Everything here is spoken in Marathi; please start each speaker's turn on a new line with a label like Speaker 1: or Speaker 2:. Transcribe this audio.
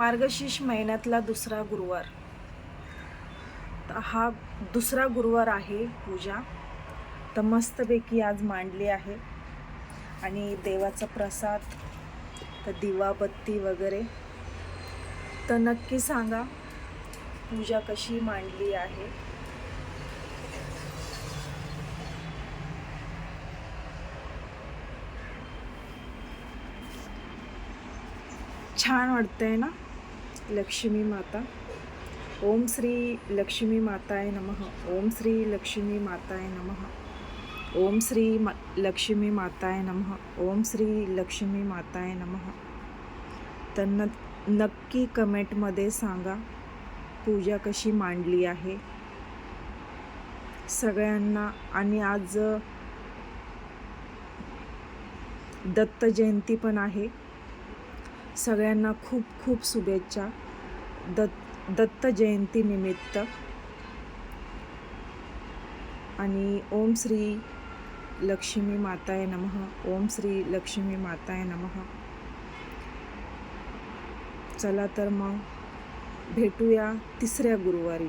Speaker 1: मार्गशीर्ष महिन्यातला दुसरा गुरुवार. तर हा दुसरा गुरुवार आहे पूजा. तर मस्तपैकी आज मांडली आहे आणि देवाचा प्रसाद, तर दिवाबत्ती वगैरे. तर नक्की सांगा पूजा कशी मांडली आहे. छान वाटतंय ना. लक्ष्मी माता. ओम श्री लक्ष्मी माताय नमः. ओम श्री लक्ष्मी माताय नमः. ओम श्री लक्ष्मी माताय नमः. ओम श्री लक्ष्मी माताय नमः. तर नक्की कमेंटमध्ये सांगा पूजा कशी मांडली आहे सगळ्यांना. आणि आज दत्त जयंती पण आहे. सगळ्यांना खूप खूप शुभेच्छा दत्त जयंती निमित्त. आणि ओम श्री लक्ष्मी माताय नमः. ओम श्री लक्ष्मी माताय नमः. चला तर मग भेटूया तिसऱ्या गुरुवारी.